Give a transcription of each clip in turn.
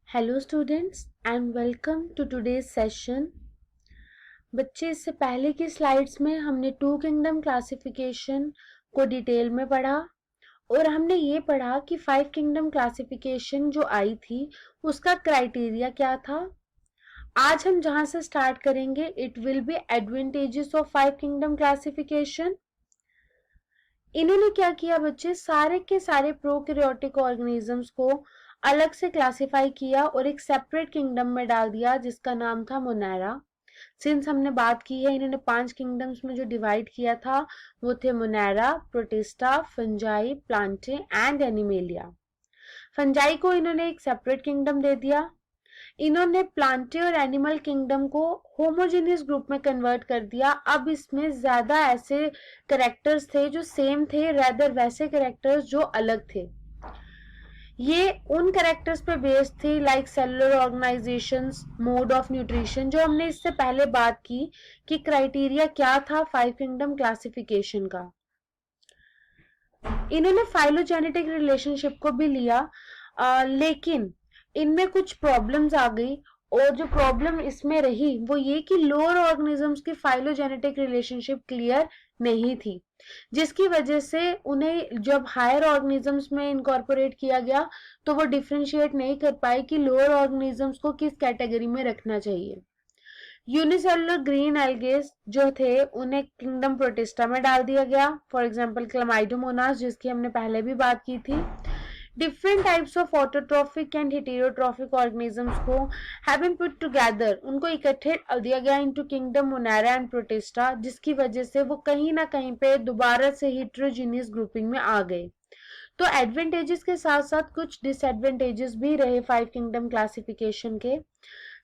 Hello students and welcome to today's session. बच्चे, इससे पहले की स्लाइड्स में हमने टू किंगडम क्लासिफिकेशन को डिटेल में पढ़ा और हमने ये पढ़ा कि फाइव किंगडम क्लासिफिकेशन जो आई थी उसका क्राइटेरिया क्या था। आज हम जहां से स्टार्ट करेंगे it will be advantages of five kingdom classification. इन्होंने क्या किया बच्चे, सारे के सारे प्रोकैरियोटिक ऑर्गेनिजम्स को अलग से क्लासिफाई किया और एक सेपरेट किंगडम में डाल दिया जिसका नाम था मोनेरा। सिंस हमने बात की है, इन्होंने 5 किंगडम्स में जो डिवाइड किया था वो थे Monera, protista, fungi, Plantae and animalia. Fungi को इन्होंने एक सेपरेट किंगडम दे दिया। इन्होंने प्लांटे और एनिमल किंगडम को होमोजेनियस ग्रुप में कन्वर्ट कर दिया। अब इसमें ज्यादा ऐसे करेक्टर्स थे जो सेम थे, रेदर वैसे करेक्टर्स जो अलग थे। ये उन करेक्टर्स पे बेस्ड थी like cellular organisations, mode of nutrition, जो हमने इससे पहले बात की कि क्राइटेरिया क्या था फाइव किंगडम क्लासिफिकेशन का। इन्होंने फाइलोजेनेटिक रिलेशनशिप को भी लिया, लेकिन इनमें कुछ प्रॉब्लम्स आ गई और जो प्रॉब्लम इसमें रही वो ये कि लोअर ऑर्गेनिजम्स की फाइलोजेनेटिक रिलेशनशिप क्लियर नहीं थी, जिसकी वजह से उन्हें जब हायर ऑर्गेनिजम्स में इनकॉर्पोरेट किया गया तो वो डिफरेंशिएट नहीं कर पाए कि लोअर ऑर्गेनिजम्स को किस कैटेगरी में रखना चाहिए। यूनिसेलुलर ग्रीन एल्गेस जो थे उन्हें किंगडम प्रोटिस्टा में डाल दिया गया, फॉर एग्जांपल क्लामाइडोमोनास जिसकी हमने पहले भी बात की थी। Different types of autotrophic and heterotrophic organisms को हैव बीन पुट टुगेदर, उनको इकट्ठे दिया गया into kingdom Monera and protista, जिसकी वजह से वो कहीं ना कहीं पे दोबारा से हिट्रोजीनियस ग्रुपिंग में आ गए। तो एडवांटेजेस के साथ साथ कुछ डिसएडवांटेजेस भी रहे फाइव किंगडम क्लासिफिकेशन के।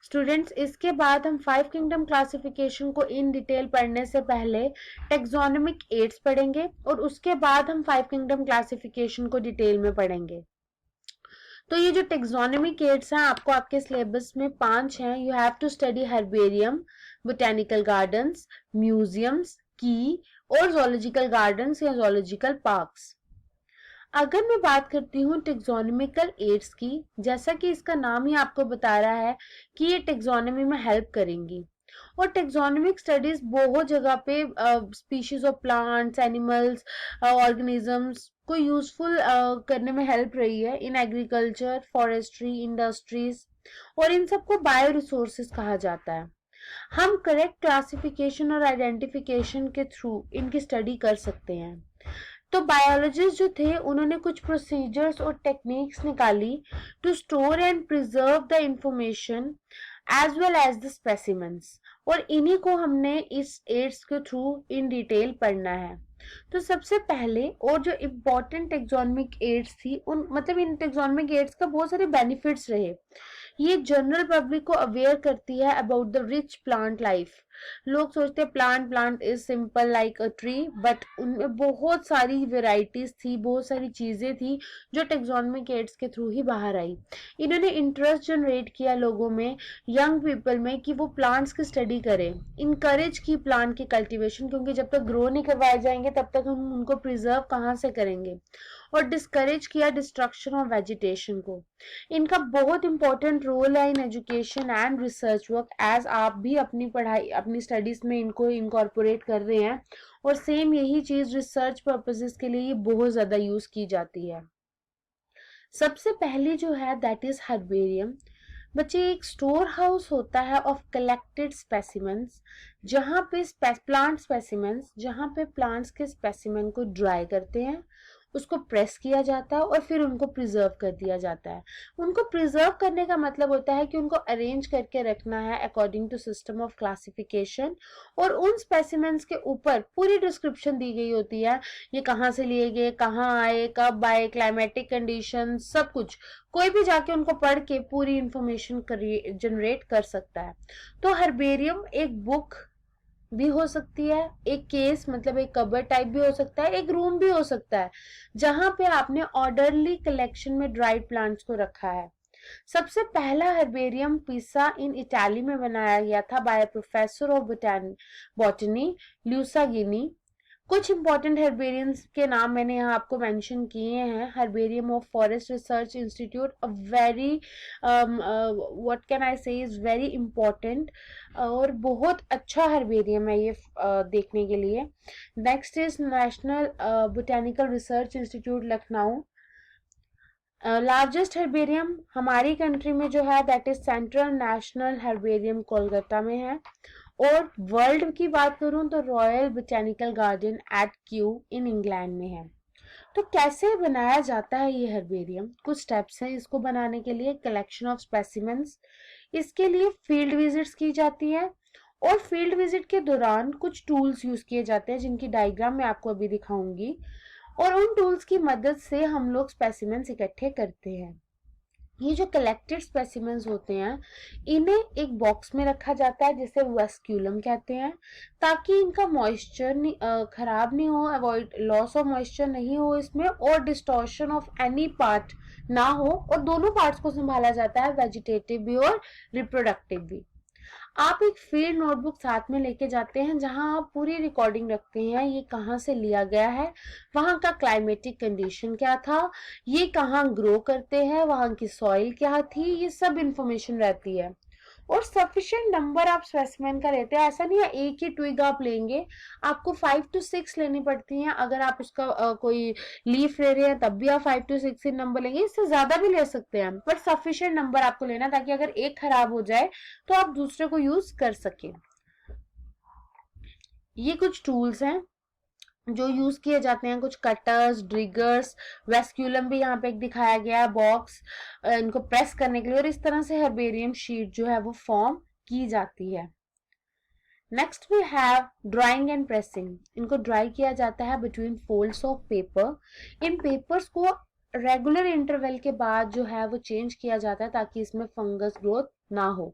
स्टूडेंट्स, इसके बाद हम फाइव किंगडम क्लासिफिकेशन को इन डिटेल पढ़ने से पहले टेक्सोनोमिक एड्स पढ़ेंगे और उसके बाद हम फाइव किंगडम क्लासिफिकेशन को डिटेल में पढ़ेंगे। तो ये जो टेक्सोनोमिक एड्स हैं आपको आपके सिलेबस में 5 हैं। You have to study herbarium, botanical gardens, museums, की और जोलॉजिकल गार्डन्स या जोलॉजिकल पार्क्स। अगर मैं बात करती हूँ टेक्सोनोमिकल एड्स की, जैसा कि इसका नाम ही आपको बता रहा है कि ये टेक्सोनोमी में हेल्प करेंगी और टेक्सोनोमिक स्टडीज बहुत जगह पे species of plants, animals, organisms को यूजफुल करने में हेल्प रही है इन एग्रीकल्चर, फॉरेस्ट्री, इंडस्ट्रीज, और इन सबको बायो रिसोर्सेज कहा जाता है। हम करेक्ट क्लासिफिकेशन और आइडेंटिफिकेशन के थ्रू इनकी स्टडी कर सकते हैं। तो बायोलॉजिस्ट जो थे उन्होंने कुछ प्रोसीजर्स और टेक्निक्स निकाली to store and preserve the information as well as the specimens, और इन्हीं को हमने इस एड्स के थ्रू इन डिटेल पढ़ना है। तो सबसे पहले और जो इम्पोर्टेंट टेक्सोनोमिक एड्स थी उन मतलब इन टेक्सोनोमिक एड्स का बहुत सारे बेनिफिट्स रहे। ये जनरल पब्लिक को अवेयर करती है about the rich plant life. लोग सोचते हैं plant plant is simple like a tree, but उनमें बहुत सारी वेराइटीज थी, बहुत सारी चीजें थी जो टेक्सोनोमिक एड्स के थ्रू ही बाहर आई। इन्होंने इंटरेस्ट जनरेट किया लोगों में, यंग पीपल में, कि वो प्लांट्स की स्टडी करें, इनकरेज की प्लांट की कल्टीवेशन, क्योंकि जब तक ग्रो नहीं करवाए जाएंगे तब तक हम उनको प्रिजर्व कहाँ से करेंगे, और डिस्करेज किया डिस्ट्रक्शन ऑफ वेजिटेशन को। इनका बहुत इंपॉर्टेंट रोल है in education and research work, as आप भी अपनी पढ़ाई अपनी स्टडीज में इनको इनकॉर्पोरेट कर रहे हैं, और सेम यही चीज रिसर्च पर्पसेस के लिए ये बहुत ज्यादा यूज की जाती है। सबसे पहली जो है दैट इज हर्बेरियम। बच्चे, एक स्टोर हाउस होता है ऑफ कलेक्टेड स्पेसिमेंस, जहां पे प्लांट स्पेसिमेंस, जहां पे प्लांट्स के स्पेसिमेन को ड्राई करते हैं, उसको प्रेस किया जाता है और फिर उनको प्रिजर्व कर दिया जाता है। उनको प्रिजर्व करने का मतलब होता है कि उनको अरेंज करके रखना है according to system of classification, और उन स्पेसिमेंस के ऊपर पूरी डिस्क्रिप्शन दी गई होती है, ये कहाँ से लिए गए, कहाँ आए, कब आए, क्लाइमेटिक कंडीशन, सब कुछ। कोई भी जाके उनको पढ़ के पूरी इंफॉर्मेशन जनरेट कर सकता है। तो हर्बेरियम एक बुक भी हो सकती है, एक केस मतलब एक कबर्ड टाइप भी हो सकता है, एक रूम भी हो सकता है जहां पे आपने ऑर्डरली कलेक्शन में ड्राइड प्लांट्स को रखा है। सबसे पहला हर्बेरियम पिसा इन इटाली में बनाया गया था बाय प्रोफेसर ऑफ बॉटनी ल्यूसा गिनी। कुछ इंपॉर्टेंट हर्बेरियम्स के नाम मैंने यहाँ आपको मेंशन किए हैं। Herbarium of forest research institute, a very what can I से, इज वेरी इंपॉर्टेंट और बहुत अच्छा हर्बेरियम है ये देखने के लिए। Next is national botanical research institute Lucknow. Largest herbarium हमारी कंट्री में जो है that is central national herbarium Kolkata में है। और वर्ल्ड की बात करूं तो royal botanical garden eight Q in England में है। तो कैसे बनाया जाता है ये हर्बेरियम, कुछ स्टेप्स हैं इसको बनाने के लिए। कलेक्शन ऑफ स्पेसिमेंस, इसके लिए फील्ड विजिट्स की जाती है और फील्ड विजिट के दौरान कुछ टूल्स यूज किए जाते हैं जिनकी डायग्राम मैं आपको अभी दिखाऊंगी, और उन टूल्स की मदद से हम लोग स्पेसिमेंस इकट्ठे करते हैं। ये जो कलेक्टेड स्पेसिमेंस होते हैं इन्हें एक बॉक्स में रखा जाता है जिसे वेस्क्यूलम कहते हैं, ताकि इनका मॉइस्चर खराब नहीं हो, अवॉइड लॉस ऑफ मॉइस्चर नहीं हो इसमें, और डिस्टॉर्शन ऑफ एनी पार्ट ना हो, और दोनों पार्ट्स को संभाला जाता है, वेजिटेटिव भी और रिप्रोडक्टिव भी। आप एक फील्ड नोटबुक साथ में लेके जाते हैं जहां आप पूरी रिकॉर्डिंग रखते हैं, ये कहाँ से लिया गया है, वहां का क्लाइमेटिक कंडीशन क्या था, ये कहाँ ग्रो करते हैं, वहां की सॉइल क्या थी, ये सब इंफॉर्मेशन रहती है। और सफिशिएंट नंबर आप स्पेसिमेन का लेते हैं, ऐसा नहीं है एक ही ट्विग आप लेंगे, आपको 5 to 6 लेनी पड़ती हैं। अगर आप उसका कोई लीफ ले रहे हैं तब भी आप 5 to 6 ही नंबर लेंगे, इससे ज्यादा भी ले सकते हैं, पर सफिशिएंट नंबर आपको लेना, ताकि अगर एक खराब हो जाए तो आप दूसरे को यूज कर सकें। ये कुछ टूल्स हैं जो यूज किए जाते हैं, कुछ कटर्स, ड्रिगर्स, वेस्क्यूलम भी यहाँ पे एक दिखाया गया है बॉक्स, इनको प्रेस करने के लिए, और इस तरह से हर्बेरियम शीट जो है वो फॉर्म की जाती है। Next we have drying and pressing, इनको ड्राई किया जाता है बिटवीन फोल्ड्स ऑफ पेपर। इन पेपर्स को रेगुलर इंटरवल के बाद जो है वो चेंज किया जाता है ताकि इसमें फंगस ग्रोथ ना हो।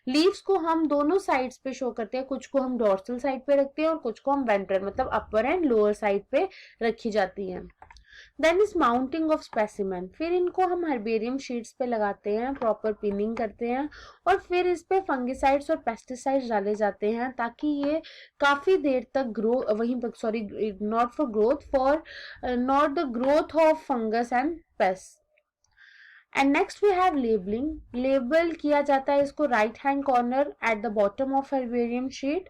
लीव्स को हम दोनों साइड्स पे शो करते हैं, कुछ को हम डॉर्सल साइड पे रखते हैं और कुछ को हम वेंट्रल मतलब अपर एंड लोअर साइड पे रखी जाती हैं। Then is mounting of specimen, फिर इनको हम हर्बेरियम शीट्स पे लगाते हैं, प्रॉपर पिनिंग करते हैं, और फिर इस पे फंगिसाइड्स और पेस्टिसाइड्स डाले जाते हैं ताकि ये काफी देर तक ग्रो, वहीं पर sorry not for growth, for not the growth of fungus and pest. And next we have labelling, label किया जाता है इसको right hand corner at the bottom of herbarium sheet.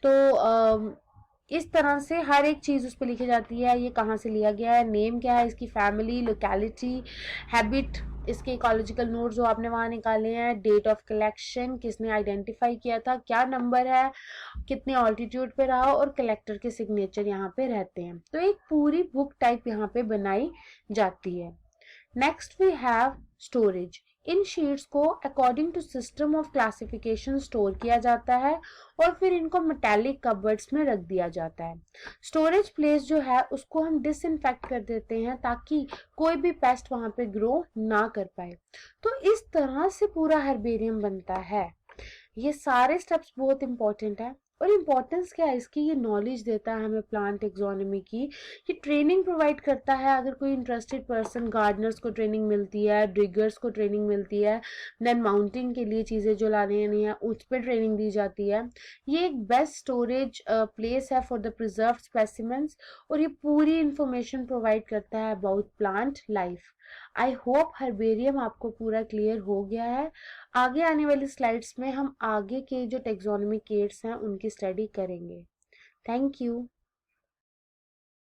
तो इस तरह से हर एक चीज उस पर लिखी जाती है, ये कहाँ से लिया गया है, नेम क्या है इसकी, फैमिली, लोकेलिटी, हैबिट, इसके इकोलॉजिकल नोट जो आपने वहां निकाले हैं, डेट ऑफ कलेक्शन, किसने आइडेंटिफाई किया था, क्या नंबर है, कितने ऑल्टीट्यूड पे रहा, और कलेक्टर के सिग्नेचर यहाँ पे रहते हैं। तो एक पूरी बुक टाइप यहाँ पे बनाई जाती है। नेक्स्ट वी हैव स्टोरेज, इन शीट्स को according to system of classification store किया जाता है और फिर इनको मेटालिक कबर्ड्स में रख दिया जाता है। स्टोरेज प्लेस जो है उसको हम डिसइंफेक्ट कर देते हैं ताकि कोई भी पेस्ट वहां पे ग्रो ना कर पाए। तो इस तरह से पूरा हर्बेरियम बनता है। ये सारे स्टेप्स बहुत इंपॉर्टेंट है, और इम्पोर्टेंस क्या है इसकी, ये नॉलेज देता है हमें प्लांट टेक्सोनॉमी की, ये ट्रेनिंग प्रोवाइड करता है। अगर कोई इंटरेस्टेड पर्सन, गार्डनर्स को ट्रेनिंग मिलती है, डिगर्स को ट्रेनिंग मिलती है, देन माउंटिंग के लिए चीज़ें जो लानी नहीं है उस पर ट्रेनिंग दी जाती है। ये एक बेस्ट स्टोरेज प्लेस है फॉर द प्रिजर्व स्पेसिमेंट्स, और ये पूरी इंफॉर्मेशन प्रोवाइड करता है about plant life. I hope herbarium आपको पूरा क्लियर हो गया है। आगे आने वाली स्लाइड्स में हम आगे के जो टेक्सोनॉमी केट्स हैं उनकी स्टडी करेंगे। Thank you.